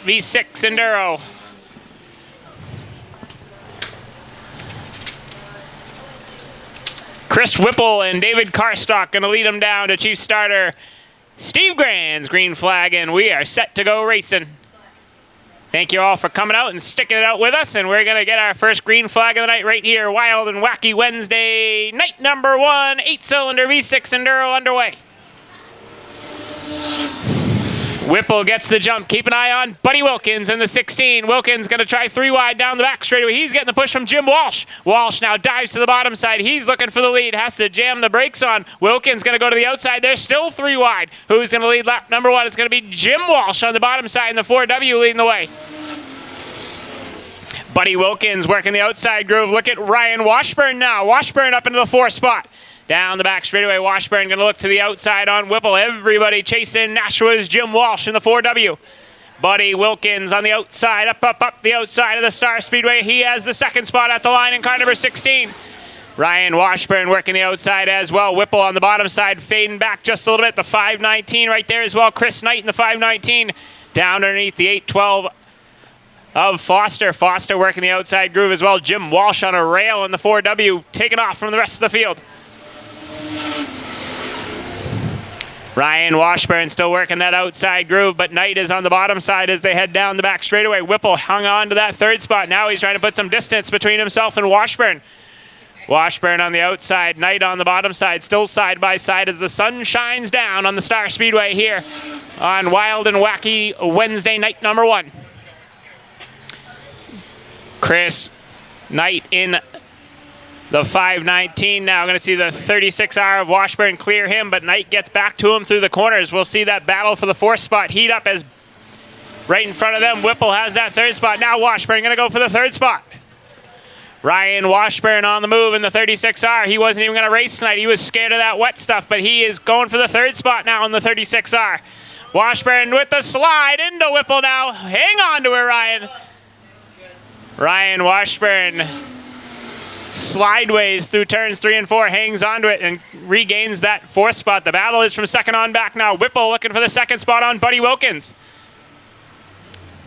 V6 Enduro. Chris Whipple and David Carstock going to lead them down to chief starter Steve Grand's green flag, and we are set to go racing. Thank you all for coming out and sticking it out with us, and we're going to get our first green flag of the night right here. Wild and Wacky Wednesday, night number 1, 8-cylinder V6 Enduro underway. Whipple gets the jump. Keep an eye on Buddy Wilkins in the 16. Wilkins going to try 3 wide down the back straightaway. He's getting the push from Jim Walsh. Walsh now dives to the bottom side. He's looking for the lead. Has to jam the brakes on. Wilkins going to go to the outside. They're still 3 wide. Who's going to lead lap number 1? It's going to be Jim Walsh on the bottom side in the 4W leading the way. Buddy Wilkins working the outside groove. Look at Ryan Washburn now. Washburn up into the 4th spot. Down the back straightaway, Washburn going to look to the outside on Whipple. Everybody chasing Nashua's Jim Walsh in the 4W. Buddy Wilkins on the outside, up the outside of the Star Speedway. He has the 2nd spot at the line in car number 16. Ryan Washburn working the outside as well. Whipple on the bottom side, fading back just a little bit. The 519 right there as well. Chris Knight in the 519. Down underneath the 812 of Foster. Foster working the outside groove as well. Jim Walsh on a rail in the 4W, taking off from the rest of the field. Ryan Washburn still working that outside groove, but Knight is on the bottom side as they head down the back straightaway. Whipple hung on to that 3rd spot. Now he's trying to put some distance between himself and Washburn. Washburn on the outside, Knight on the bottom side, still side by side as the sun shines down on the Star Speedway here on Wild and Wacky Wednesday night number 1. Chris Knight in the 519 now. Going to see the 36R of Washburn clear him, but Knight gets back to him through the corners. We'll see that battle for the 4th spot heat up as right in front of them, Whipple has that 3rd spot. Now Washburn going to go for the 3rd spot. Ryan Washburn on the move in the 36R. He wasn't even going to race tonight. He was scared of that wet stuff, but he is going for the 3rd spot now in the 36R. Washburn with the slide into Whipple now. Hang on to it, Ryan. Ryan Washburn slideways through turns 3 and 4, hangs onto it and regains that 4th spot. The battle is from 2nd on back now. Whipple looking for the 2nd spot on Buddy Wilkins.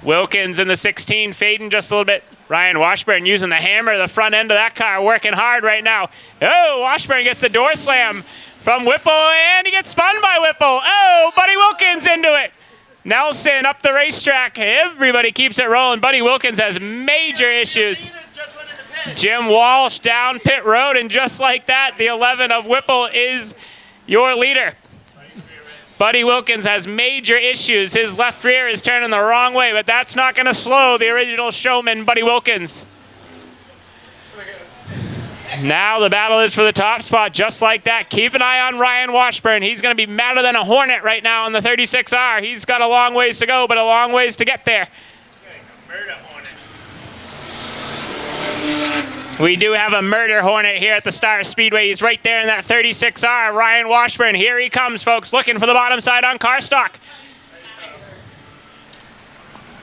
Wilkins in the 16, fading just a little bit. Ryan Washburn using the hammer, the front end of that car, working hard right now. Oh, Washburn gets the door slam from Whipple, and he gets spun by Whipple. Oh, Buddy Wilkins into it. Nelson up the racetrack. Everybody keeps it rolling. Buddy Wilkins has major issues. Jim Walsh down pit road, and just like that, the 11 of Whipple is your leader. Buddy Wilkins has major issues. His left rear is turning the wrong way, but that's not going to slow the original showman, Buddy Wilkins. Now the battle is for the top spot, just like that. Keep an eye on Ryan Washburn. He's going to be madder than a hornet right now on the 36R. He's got a long ways to go, but a long ways to get there. We do have a murder hornet here at the Star Speedway. He's right there in that 36R. Ryan Washburn, here he comes, folks, looking for the bottom side on Carstock.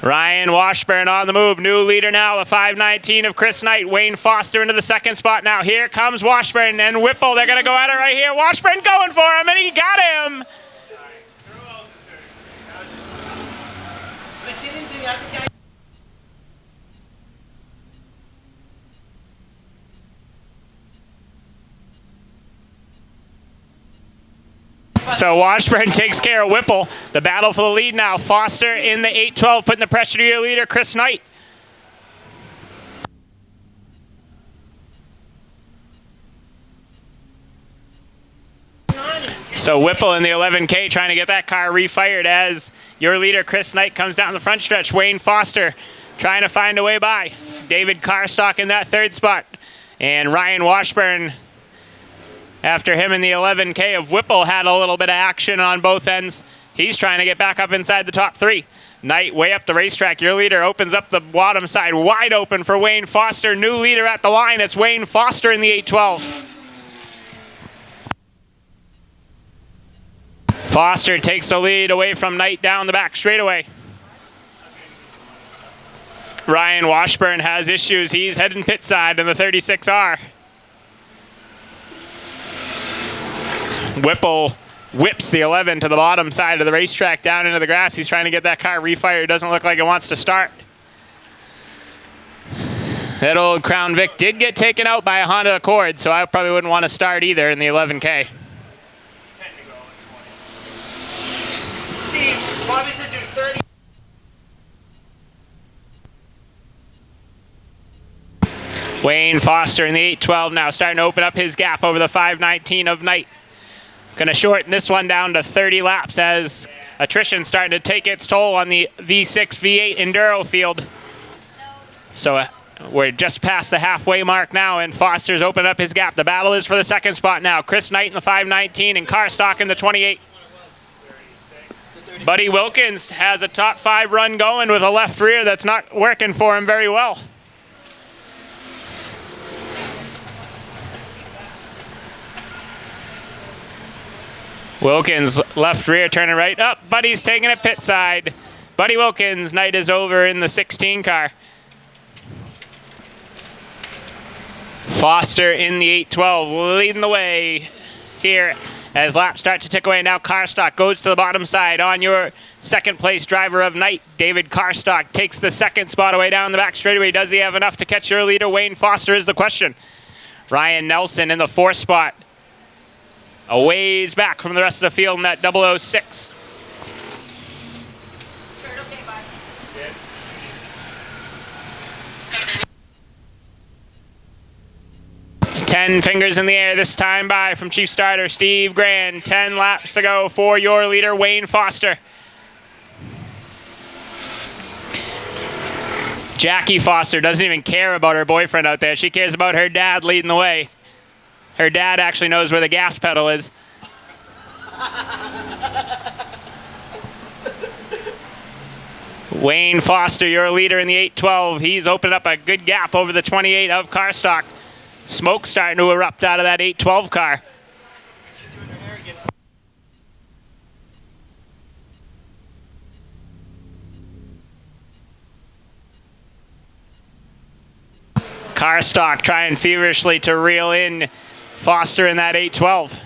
Ryan Washburn on the move. New leader now, the 519 of Chris Knight. Wayne Foster into the 2nd spot now. Here comes Washburn and Whipple. They're going to go at it right here. Washburn going for him, and he got him. So Washburn takes care of Whipple. The battle for the lead now. Foster in the 812, putting the pressure to your leader, Chris Knight. So Whipple in the 11K trying to get that car refired as your leader, Chris Knight, comes down the front stretch. Wayne Foster trying to find a way by. David Carstock in that 3rd spot. And Ryan Washburn after him in the 11K of Whipple had a little bit of action on both ends. He's trying to get back up inside the top 3. Knight way up the racetrack. Your leader opens up the bottom side wide open for Wayne Foster. New leader at the line. It's Wayne Foster in the 812. Foster takes the lead away from Knight down the back straightaway. Ryan Washburn has issues. He's heading pit side in the 36R. Whipple whips the 11 to the bottom side of the racetrack down into the grass. He's trying to get that car refired. Doesn't look like it wants to start. That old Crown Vic did get taken out by a Honda Accord, so I probably wouldn't want to start either in the 11K. 10 to go at 20. Steve, Bobby said do 30. Wayne Foster in the 812 now, starting to open up his gap over the 519 of Knight. Going to shorten this one down to 30 laps as attrition starting to take its toll on the V6, V8 Enduro field. So we're just past the halfway mark now, and Foster's opened up his gap. The battle is for the second spot now. Chris Knight in the 519 and Carstock in the 28. Buddy Wilkins has a top 5 run going with a left rear that's not working for him very well. Wilkins left rear turning right up. Buddy's taking it pit side. Buddy Wilkins, Knight is over in the 16 car. Foster in the 812 leading the way here as laps start to tick away. Now Carstock goes to the bottom side on your second place driver of Knight. David Carstock takes the second spot away down the back straightaway. Does he have enough to catch your leader? Wayne Foster is the question. Ryan Nelson in the 4th spot. A ways back from the rest of the field in that 006. Yeah. 10 fingers in the air this time by from Chief Starter Steve Grand. 10 laps to go for your leader, Wayne Foster. Jackie Foster doesn't even care about her boyfriend out there. She cares about her dad leading the way. Her dad actually knows where the gas pedal is. Wayne Foster, your leader in the 812. He's opened up a good gap over the 28 of Carstock. Smoke starting to erupt out of that 812 car. Carstock trying feverishly to reel in Foster in that 812.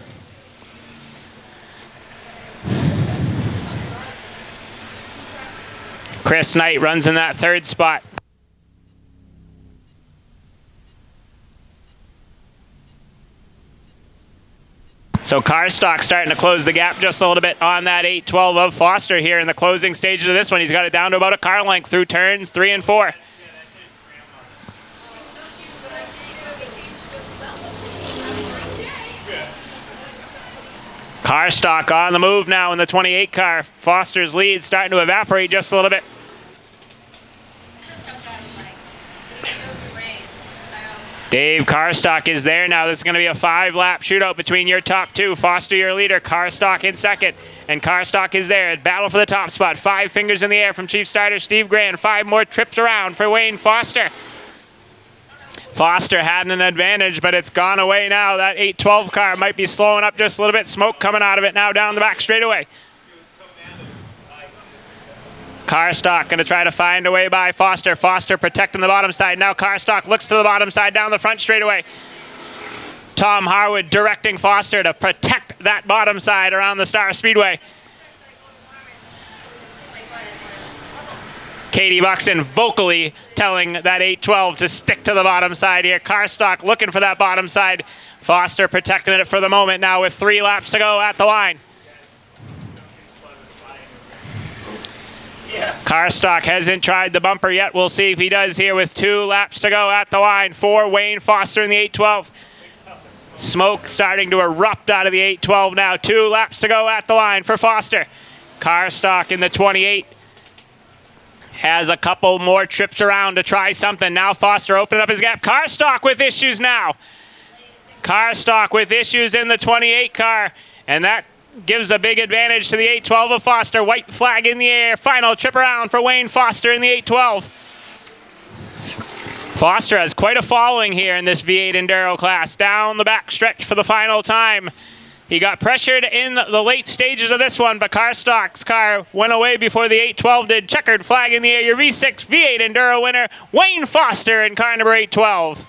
Chris Knight runs in that 3rd spot. So Carstock starting to close the gap just a little bit on that 812 of Foster here in the closing stages of this one. He's got it down to about a car length through turns 3 and 4. Carstock on the move now in the 28 car. Foster's lead starting to evaporate just a little bit. Dave Carstock is there now. This is going to be a 5-lap shootout between your top 2. Foster, your leader. Carstock in second. And Carstock is there. Battle for the top spot. 5 fingers in the air from Chief Starter Steve Grand. 5 more trips around for Wayne Foster. Foster had an advantage, but it's gone away now. That 812 car might be slowing up just a little bit. Smoke coming out of it now down the back straightaway. Carstock going to try to find a way by Foster. Foster protecting the bottom side. Now Carstock looks to the bottom side down the front straightaway. Tom Harwood directing Foster to protect that bottom side around the Star Speedway. Katie Buxton vocally telling that 812 to stick to the bottom side here. Carstock looking for that bottom side. Foster protecting it for the moment now with 3 laps to go at the line. Carstock hasn't tried the bumper yet. We'll see if he does here with 2 laps to go at the line for Wayne Foster in the 812. Smoke starting to erupt out of the 812 now. 2 laps to go at the line for Foster. Carstock in the 28. Has a couple more trips around to try something. Now Foster opening up his gap. Carstock with issues now. Carstock with issues in the 28 car. And that gives a big advantage to the 812 of Foster. White flag in the air. Final trip around for Wayne Foster in the 812. Foster has quite a following here in this V8 Enduro class. Down the back stretch for the final time. He got pressured in the late stages of this one, but Carstock's car went away before the 812 did. Checkered flag in the air. Your V6 V8 Enduro winner, Wayne Foster in car number 812.